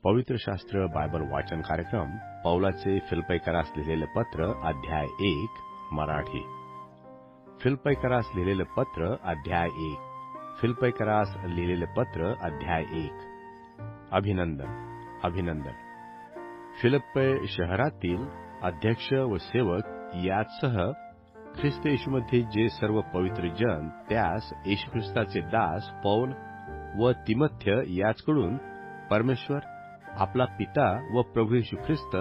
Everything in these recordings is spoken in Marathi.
पवित्र शास्त्र बायबल वाचन कार्यक्रम पौलाचे फिलिप्पीकरास लिहिलेले पत्र अध्याय 1 मराठी. फिलिप्पीकरास लिहिलेले पत्र अध्याय 1. फिलिप्पीकरास लिहिलेले पत्र अध्याय 1. अभिनंदन. फिलिप्पी शहरातील अध्यक्ष व सेवक याचसह ख्रिस्त येशूमध्ये जे सर्व पवित्र जन, त्यास येशू ख्रिस्ताचे दास पौल व तिमोथेय याचकडून परमेश्वर आपला पिता व प्रभू येशू ख्रिस्त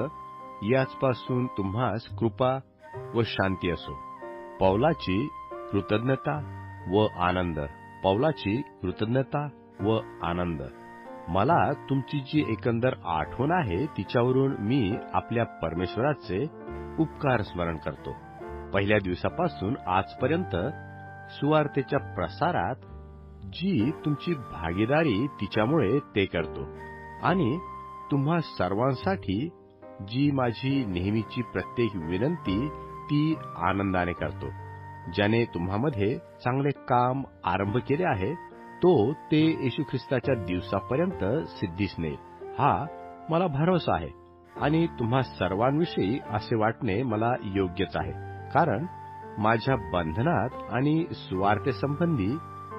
याचपासून तुम्हास कृपा व शांती असो. पौलाची कृतज्ञता व आनंद. मला तुमची जी एकंदर आठवण आहे तिच्यावरून मी आपल्या परमेश्वराचे उपकार स्मरण करतो. पहिल्या दिवसापासून आजपर्यंत सुवार्तेच्या प्रसारात जी तुमची भागीदारी तिच्यामुळे ते करतो, आणि तुम्हा सर्वांसाठी जी माझी नेहमीची प्रत्येक विनंती ती आनंदाने करतो. ज्याने तुम्हामध्ये चांगले काम आरंभ केले आहे तो ते येशू ख्रिस्ताच्या दिवसापर्यंत सिद्धीस नेईल, हा मला भरोसा आहे. आणि तुम्हा सर्वांविषयी असे वाटणे मला योग्यच आहे, कारण माझ्या बंधनात आणि सुवार्तेसंबंधी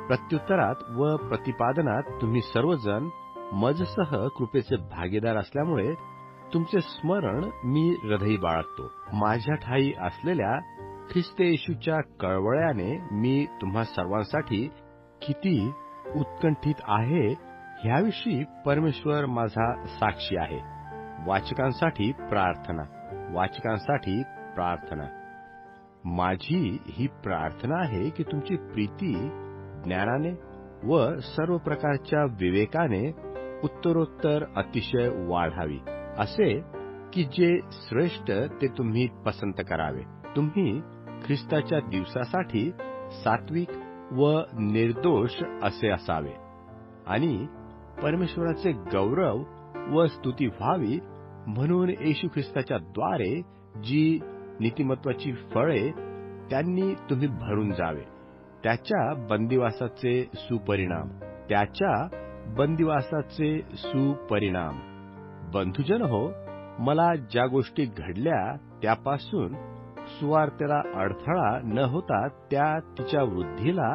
प्रत्युत्तरात व प्रतिपादनात तुम्ही सर्वजण मजसह कृपेचे भागीदार असल्यामुळे तुमचे स्मरण मी हृदयी बाळगतो. माझ्या ठायी असलेल्या ख्रिस्त येशूच्या कळवळ्याने मी तुम्हा सर्वांसाठी किती उत्कंठित आहे ह्याविषयी परमेश्वर माझा साक्षी आहे. वाचकांसाठी प्रार्थना. माझी ही प्रार्थना आहे की तुमची प्रीती ज्ञानाने व सर्व प्रकारच्या विवेकाने उत्तरोत्तर अतिशय वाढावी, असे की जे श्रेष्ठ ते तुम्ही पसंत करावे. तुम्ही ख्रिस्ताच्या दिवसासाठी सात्विक व निर्दोष असे असावे, आणि परमेश्वराचे गौरव व स्तुती व्हावी म्हणून येशू ख्रिस्ताच्या द्वारे जी नीतिमत्वाची फळे त्यांनी तुम्ही भरून जावे. त्याच्या बंदिवासाचे सुपरिणाम. बंधुजन हो, मला ज्या गोष्टी घडल्या त्यापासून सुवार्तेला अडथळा न होता त्या तिच्या वृद्धीला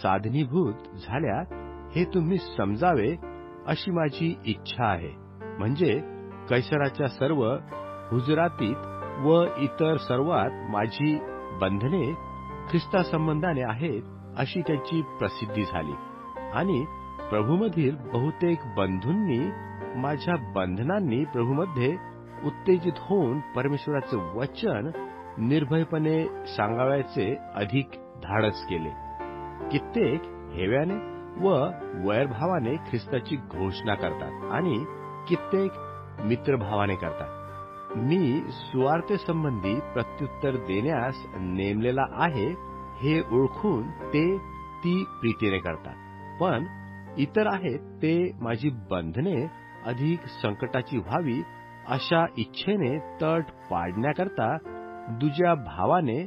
साधनीभूत झाल्या हे तुम्ही समजावे अशी माझी इच्छा आहे. म्हणजे कैसराच्या सर्व हुजुरातीत व इतर सर्वात माझी बंधने ख्रिस्तासंबंधाने आहेत अशी त्याची प्रसिद्धी झाली, आणि प्रभूमधील बहुतेक बंधूंनी माझ्या बंधनांनी प्रभूमध्ये उत्तेजित होऊन परमेश्वराचे वचन निर्भयपणे सांगावयाचे अधिक धाडस केले. कित्येक हेव्याने व वैरभावाने ख्रिस्ताची घोषणा करतात, आणि कित्येक मित्रभावाने करतात. मी सुवार्तेसंबंधी प्रत्युत्तर देण्यास नेमलेला आहे हे ओळखून ती प्रीतीने करतात. पण इतर आहेत ते माझी बंधने अधिक संकटाची व्हावी अशा इच्छेने तट पाडण्याकरता दुसऱ्या भावाने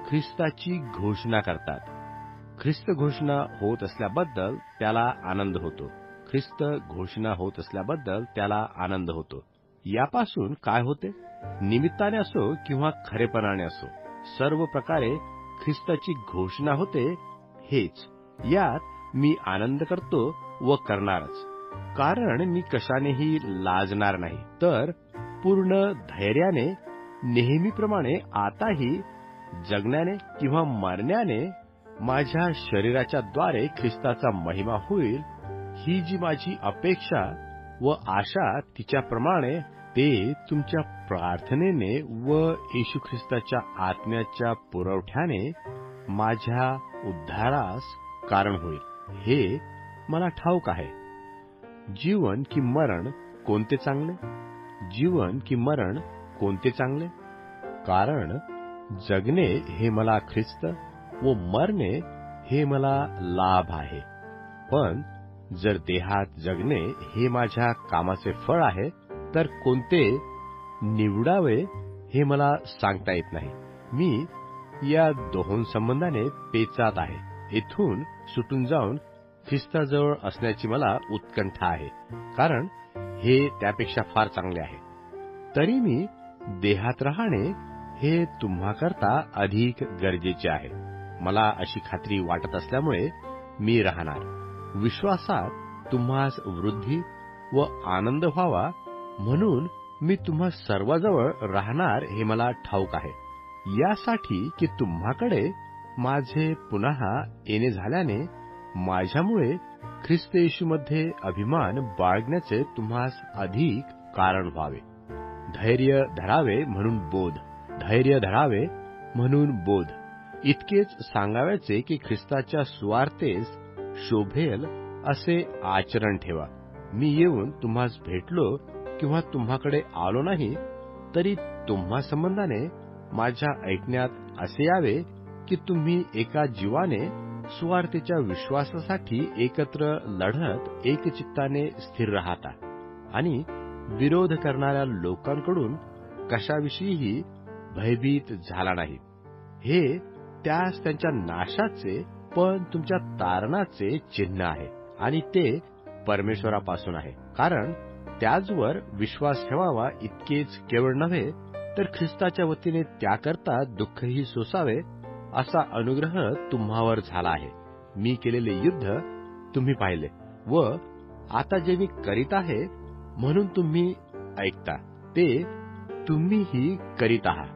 ख्रिस्ताची घोषणा करतात. ख्रिस्त घोषणा होत असल्याबद्दल त्याला आनंद होतो. यापासून काय होते? निमित्ताने असो किंवा खरेपणाने असो, सर्व प्रकारे ख्रिस्ताची घोषणा होते हेच. यात मी आनंद करतो व करणारच, कारण मी कशानेही लाजणार नाही, तर पूर्ण धैर्याने नेहमीप्रमाणे आताही जगण्याने किंवा मरण्याने माझ्या शरीराच्या द्वारे ख्रिस्ताचा महिमा होईल, ही जी माझी अपेक्षा व आशा तिच्याप्रमाणे ते तुमच्या प्रार्थनेने व येशू ख्रिस्ताच्या आत्म्याच्या पुरवठ्याने माझ्या उद्धारास कारण होईल, हे मला ठाऊक आहे. जीवन की मरण कोणते चांगले? कारण जगणे हे मला ख्रिस्त व मरणे हे मला लाभ आहे. पण जर देहात जगणे हे माझ्या कामाचे फळ आहे, तर कोणते निवडावे हे मला सांगता येत नाही. मी या दोहों संबंधाने पेचात आहे. इथून सुटून जाऊन ख्रिस्ताजवळ असण्याची मला उत्कंठा आहे, कारण हे त्यापेक्षा फार चांगले आहे. तरी मी देहात राहणे हे तुम्हाकरता अधिक गरजेचे आहे. मला अशी खात्री वाटत असल्यामुळे मी राहणार. विश्वासात तुम्हास वृद्धी व आनंद व्हावा म्हणून मी तुम्हा सर्वाजवळ राहणार हे मला ठाऊक आहे. यासाठी की तुम्हाकडे माझे पुन्हा येणे झाल्याने माझ्यामुळे ख्रिस्त येशूमध्ये अभिमान बाळगण्याचे तुम्हास अधिक कारण व्हावे. धैर्य धरावे म्हणून बोध. इतकेच सांगावयाचे की ख्रिस्ताच्या सुवार्तेस शोभेल असे आचरण ठेवा. मी येऊन तुम्हास भेटलो किंवा तुम्हाकडे आलो नाही तरी तुम्हा संबंधाने माझ्या ऐकण्यात असे यावे की तुम्ही एका जीवाने सुवार्तेच्या विश्वासासाठी एकत्र लढत एकचित्ताने स्थिर राहता आणि विरोध करणाऱ्या लोकांकडून कशाविषयीही भयभीत झाला नाही. हे त्यास त्यांच्या नाशाचे पण तुमच्या तारणाचे चिन्ह आहे आणि ते परमेश्वरापासून आहे. कारण त्याचवर विश्वास ठेवावा इतकेच केवळ नव्हे तर ख्रिस्ताच्या वतीने त्याकरता दुःखही सोसावे असा अनुग्रह तुम्हावर झाला आहे. मी केलेले युद्ध तुम्ही पाहिले व आता जे मी करीत आहे म्हणून तुम्ही ऐकता ते तुम्हीही करीत आहात.